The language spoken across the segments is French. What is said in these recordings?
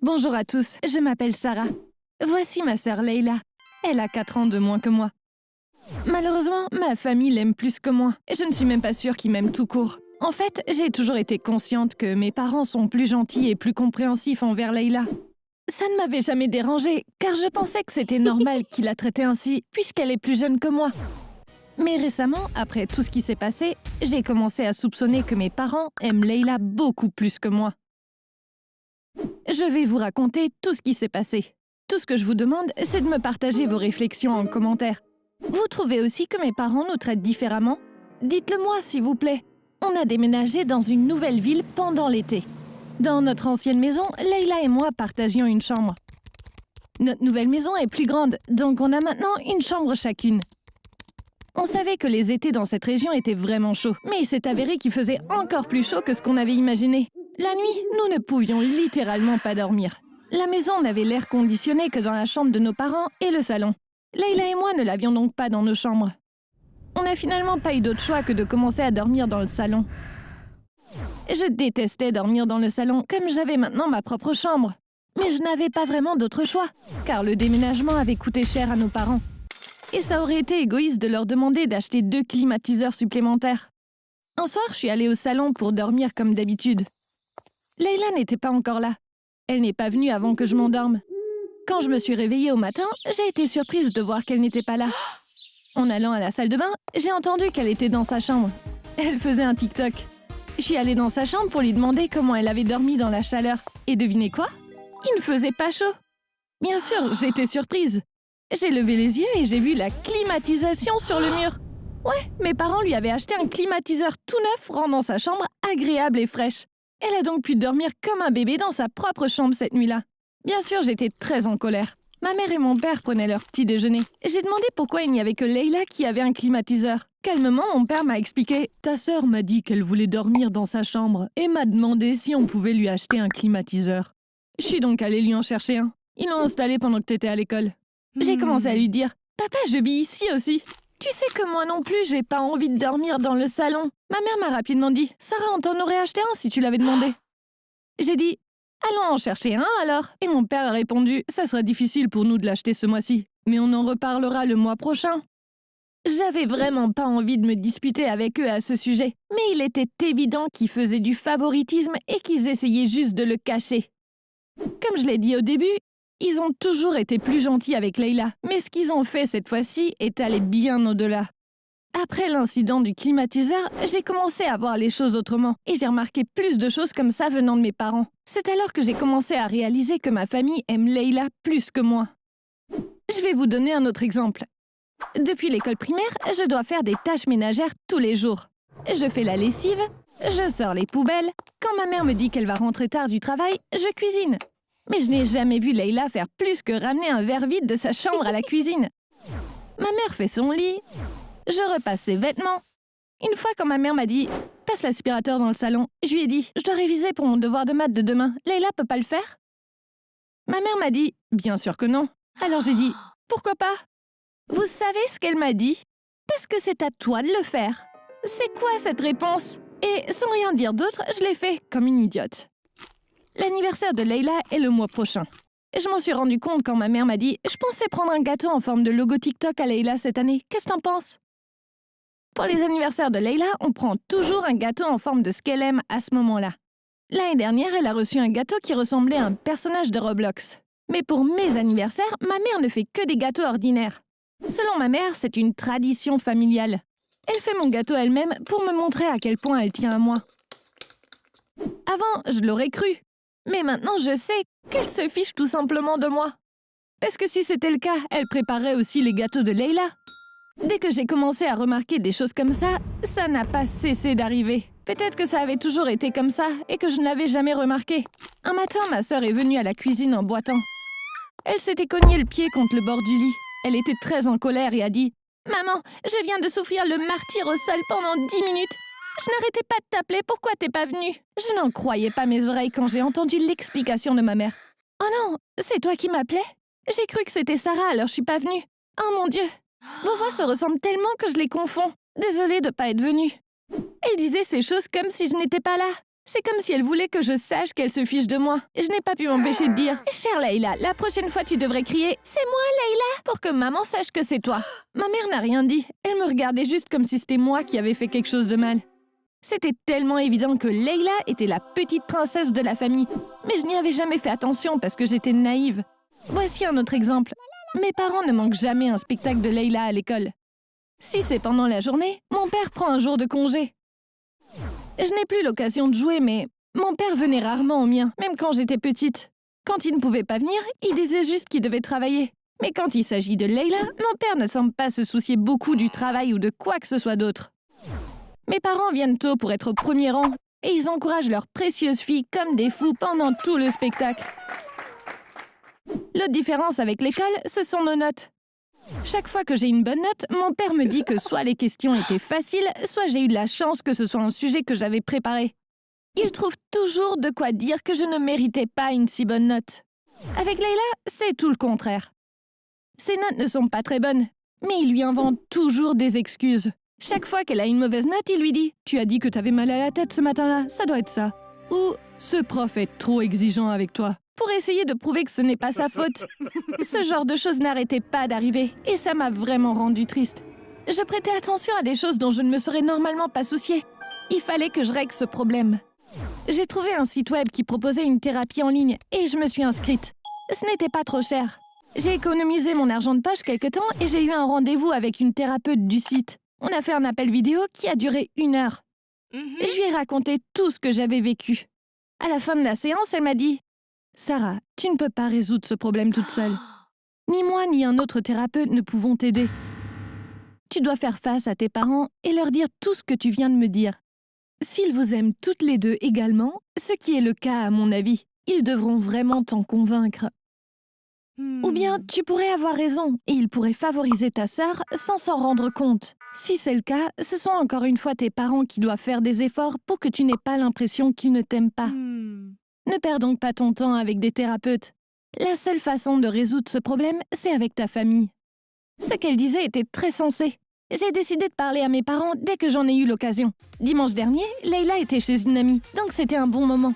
Bonjour à tous, je m'appelle Sarah. Voici ma sœur Leila. Elle a 4 ans de moins que moi. Malheureusement, ma famille l'aime plus que moi. Je ne suis même pas sûre qu'ils m'aiment tout court. En fait, j'ai toujours été consciente que mes parents sont plus gentils et plus compréhensifs envers Leila. Ça ne m'avait jamais dérangée, car je pensais que c'était normal qu'ils la traitaient ainsi, puisqu'elle est plus jeune que moi. Mais récemment, après tout ce qui s'est passé, j'ai commencé à soupçonner que mes parents aiment Leila beaucoup plus que moi. Je vais vous raconter tout ce qui s'est passé. Tout ce que je vous demande, c'est de me partager vos réflexions en commentaire. Vous trouvez aussi que mes parents nous traitent différemment? Dites-le moi, s'il vous plaît. On a déménagé dans une nouvelle ville pendant l'été. Dans notre ancienne maison, Leila et moi partagions une chambre. Notre nouvelle maison est plus grande, donc on a maintenant une chambre chacune. On savait que les étés dans cette région étaient vraiment chauds, mais il s'est avéré qu'il faisait encore plus chaud que ce qu'on avait imaginé. La nuit, nous ne pouvions littéralement pas dormir. La maison n'avait l'air conditionné que dans la chambre de nos parents et le salon. Leila et moi ne l'avions donc pas dans nos chambres. On n'a finalement pas eu d'autre choix que de commencer à dormir dans le salon. Je détestais dormir dans le salon, comme j'avais maintenant ma propre chambre. Mais je n'avais pas vraiment d'autre choix, car le déménagement avait coûté cher à nos parents. Et ça aurait été égoïste de leur demander d'acheter 2 climatiseurs supplémentaires. Un soir, je suis allée au salon pour dormir comme d'habitude. Leila n'était pas encore là. Elle n'est pas venue avant que je m'endorme. Quand je me suis réveillée au matin, j'ai été surprise de voir qu'elle n'était pas là. En allant à la salle de bain, j'ai entendu qu'elle était dans sa chambre. Elle faisait un TikTok. Je suis allée dans sa chambre pour lui demander comment elle avait dormi dans la chaleur. Et devinez quoi? Il ne faisait pas chaud. Bien sûr, j'étais surprise. J'ai levé les yeux et j'ai vu la climatisation sur le mur. Ouais, mes parents lui avaient acheté un climatiseur tout neuf rendant sa chambre agréable et fraîche. Elle a donc pu dormir comme un bébé dans sa propre chambre cette nuit-là. Bien sûr, j'étais très en colère. Ma mère et mon père prenaient leur petit déjeuner. J'ai demandé pourquoi il n'y avait que Leila qui avait un climatiseur. Calmement, mon père m'a expliqué « Ta sœur m'a dit qu'elle voulait dormir dans sa chambre et m'a demandé si on pouvait lui acheter un climatiseur. » Je suis donc allée lui en chercher un. Ils l'ont installé pendant que t'étais à l'école. J'ai commencé à lui dire « Papa, je vis ici aussi. Tu sais que moi non plus, j'ai pas envie de dormir dans le salon. » Ma mère m'a rapidement dit « Sarah, on t'en aurait acheté un si tu l'avais demandé. » J'ai dit « Allons en chercher un alors ?» Et mon père a répondu « Ça sera difficile pour nous de l'acheter ce mois-ci, mais on en reparlera le mois prochain. » J'avais vraiment pas envie de me disputer avec eux à ce sujet, mais il était évident qu'ils faisaient du favoritisme et qu'ils essayaient juste de le cacher. Comme je l'ai dit au début, ils ont toujours été plus gentils avec Leila, mais ce qu'ils ont fait cette fois-ci est allé bien au-delà. Après l'incident du climatiseur, j'ai commencé à voir les choses autrement et j'ai remarqué plus de choses comme ça venant de mes parents. C'est alors que j'ai commencé à réaliser que ma famille aime Leila plus que moi. Je vais vous donner un autre exemple. Depuis l'école primaire, je dois faire des tâches ménagères tous les jours. Je fais la lessive, je sors les poubelles. Quand ma mère me dit qu'elle va rentrer tard du travail, je cuisine. Mais je n'ai jamais vu Leila faire plus que ramener un verre vide de sa chambre à la cuisine. Ma mère fait son lit, je repasse ses vêtements. Une fois, quand ma mère m'a dit « Passe l'aspirateur dans le salon », je lui ai dit « Je dois réviser pour mon devoir de maths de demain. Leila peut pas le faire ?» Ma mère m'a dit « Bien sûr que non. » Alors j'ai dit « Pourquoi pas ?» Vous savez ce qu'elle m'a dit? Parce que c'est à toi de le faire. C'est quoi cette réponse? Et sans rien dire d'autre, je l'ai fait comme une idiote. L'anniversaire de Leila est le mois prochain. Je m'en suis rendu compte quand ma mère m'a dit « Je pensais prendre un gâteau en forme de logo TikTok à Leila cette année. Qu'est-ce que t'en penses ?» Pour les anniversaires de Leila, on prend toujours un gâteau en forme de ce qu'elle aime à ce moment-là. L'année dernière, elle a reçu un gâteau qui ressemblait à un personnage de Roblox. Mais pour mes anniversaires, ma mère ne fait que des gâteaux ordinaires. Selon ma mère, c'est une tradition familiale. Elle fait mon gâteau elle-même pour me montrer à quel point elle tient à moi. Avant, je l'aurais cru. Mais maintenant, je sais qu'elle se fiche tout simplement de moi. Parce que si c'était le cas, elle préparait aussi les gâteaux de Leila. Dès que j'ai commencé à remarquer des choses comme ça n'a pas cessé d'arriver. Peut-être que ça avait toujours été comme ça et que je ne l'avais jamais remarqué. Un matin, ma sœur est venue à la cuisine en boitant. Elle s'était cogné le pied contre le bord du lit. Elle était très en colère et a dit « Maman, je viens de souffrir le martyre au sol pendant 10 minutes. Je n'arrêtais pas de t'appeler, pourquoi t'es pas venue ?» Je n'en croyais pas mes oreilles quand j'ai entendu l'explication de ma mère. « Oh non, c'est toi qui m'appelais? J'ai cru que c'était Sarah, alors je suis pas venue. Oh mon Dieu, vos voix se ressemblent tellement que je les confonds. Désolée de pas être venue. » Elle disait ces choses comme si je n'étais pas là. C'est comme si elle voulait que je sache qu'elle se fiche de moi. Je n'ai pas pu m'empêcher de dire « Chère Leïla, la prochaine fois tu devrais crier « C'est moi, Leïla !» pour que maman sache que c'est toi. » Ma mère n'a rien dit. Elle me regardait juste comme si c'était moi qui avais fait quelque chose de mal. C'était tellement évident que Leïla était la petite princesse de la famille. Mais je n'y avais jamais fait attention parce que j'étais naïve. Voici un autre exemple. Mes parents ne manquent jamais un spectacle de Leïla à l'école. Si c'est pendant la journée, mon père prend un jour de congé. Je n'ai plus l'occasion de jouer, mais mon père venait rarement au mien, même quand j'étais petite. Quand il ne pouvait pas venir, il disait juste qu'il devait travailler. Mais quand il s'agit de Leïla, mon père ne semble pas se soucier beaucoup du travail ou de quoi que ce soit d'autre. Mes parents viennent tôt pour être au premier rang, et ils encouragent leur précieuse fille comme des fous pendant tout le spectacle. L'autre différence avec l'école, ce sont nos notes. Chaque fois que j'ai une bonne note, mon père me dit que soit les questions étaient faciles, soit j'ai eu de la chance que ce soit un sujet que j'avais préparé. Il trouve toujours de quoi dire que je ne méritais pas une si bonne note. Avec Leïla, c'est tout le contraire. Ses notes ne sont pas très bonnes, mais il lui invente toujours des excuses. Chaque fois qu'elle a une mauvaise note, il lui dit « Tu as dit que t'avais mal à la tête ce matin-là, ça doit être ça. » Ou « Ce prof est trop exigeant avec toi. » Pour essayer de prouver que ce n'est pas sa faute. Ce genre de choses n'arrêtait pas d'arriver, et ça m'a vraiment rendue triste. Je prêtais attention à des choses dont je ne me serais normalement pas souciée. Il fallait que je règle ce problème. J'ai trouvé un site web qui proposait une thérapie en ligne, et je me suis inscrite. Ce n'était pas trop cher. J'ai économisé mon argent de poche quelque temps, et j'ai eu un rendez-vous avec une thérapeute du site. On a fait un appel vidéo qui a duré 1 heure. Je lui ai raconté tout ce que j'avais vécu. À la fin de la séance, elle m'a dit « Sarah, tu ne peux pas résoudre ce problème toute seule. Ni moi ni un autre thérapeute ne pouvons t'aider. Tu dois faire face à tes parents et leur dire tout ce que tu viens de me dire. S'ils vous aiment toutes les deux également, ce qui est le cas à mon avis, ils devront vraiment t'en convaincre. Ou bien tu pourrais avoir raison et ils pourraient favoriser ta sœur sans s'en rendre compte. Si c'est le cas, ce sont encore une fois tes parents qui doivent faire des efforts pour que tu n'aies pas l'impression qu'ils ne t'aiment pas. Ne perds donc pas ton temps avec des thérapeutes. La seule façon de résoudre ce problème, c'est avec ta famille. » Ce qu'elle disait était très sensé. J'ai décidé de parler à mes parents dès que j'en ai eu l'occasion. Dimanche dernier, Leïla était chez une amie, donc c'était un bon moment.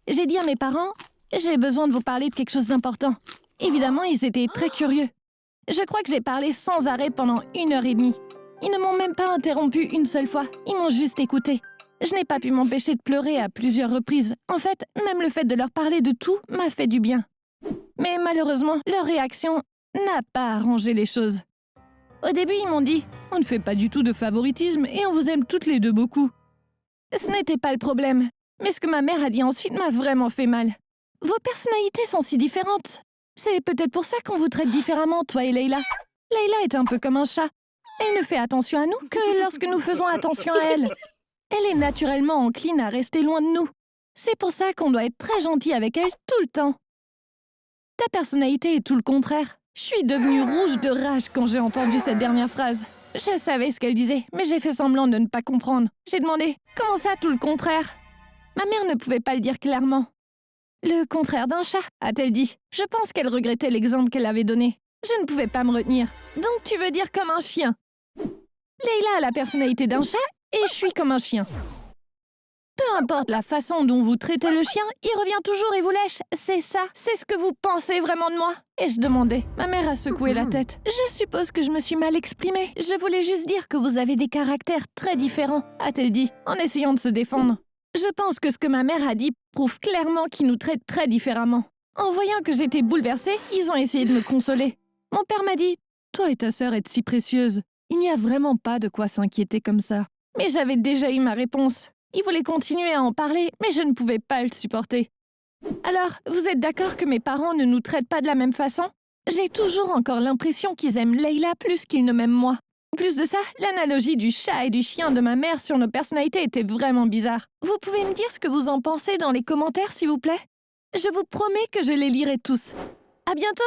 J'ai dit à mes parents « J'ai besoin de vous parler de quelque chose d'important. » Évidemment, ils étaient très curieux. Je crois que j'ai parlé sans arrêt pendant 1h30. Ils ne m'ont même pas interrompu une seule fois, ils m'ont juste écouté. Je n'ai pas pu m'empêcher de pleurer à plusieurs reprises. En fait, même le fait de leur parler de tout m'a fait du bien. Mais malheureusement, leur réaction n'a pas arrangé les choses. Au début, ils m'ont dit « On ne fait pas du tout de favoritisme et on vous aime toutes les deux beaucoup. » Ce n'était pas le problème. Mais ce que ma mère a dit ensuite m'a vraiment fait mal. Vos personnalités sont si différentes. C'est peut-être pour ça qu'on vous traite différemment, toi et Leïla. Leïla est un peu comme un chat. Elle ne fait attention à nous que lorsque nous faisons attention à elle. Elle est naturellement encline à rester loin de nous. C'est pour ça qu'on doit être très gentil avec elle tout le temps. Ta personnalité est tout le contraire. Je suis devenue rouge de rage quand j'ai entendu cette dernière phrase. Je savais ce qu'elle disait, mais j'ai fait semblant de ne pas comprendre. J'ai demandé « Comment ça, tout le contraire ?» Ma mère ne pouvait pas le dire clairement. « Le contraire d'un chat », a-t-elle dit. Je pense qu'elle regrettait l'exemple qu'elle avait donné. Je ne pouvais pas me retenir. « Donc tu veux dire comme un chien ?» Leïla a la personnalité d'un chat et je suis comme un chien. Peu importe la façon dont vous traitez le chien, il revient toujours et vous lèche. C'est ça, c'est ce que vous pensez vraiment de moi. Et je demandais. Ma mère a secoué la tête. Je suppose que je me suis mal exprimée. Je voulais juste dire que vous avez des caractères très différents, a-t-elle dit, en essayant de se défendre. Je pense que ce que ma mère a dit prouve clairement qu'ils nous traitent très différemment. En voyant que j'étais bouleversée, ils ont essayé de me consoler. Mon père m'a dit « Toi et ta sœur êtes si précieuses. Il n'y a vraiment pas de quoi s'inquiéter comme ça. » Mais j'avais déjà eu ma réponse. Il voulait continuer à en parler, mais je ne pouvais pas le supporter. Alors, vous êtes d'accord que mes parents ne nous traitent pas de la même façon? J'ai toujours encore l'impression qu'ils aiment Leïla plus qu'ils ne m'aiment moi. En plus de ça, l'analogie du chat et du chien de ma mère sur nos personnalités était vraiment bizarre. Vous pouvez me dire ce que vous en pensez dans les commentaires, s'il vous plaît? Je vous promets que je les lirai tous. À bientôt!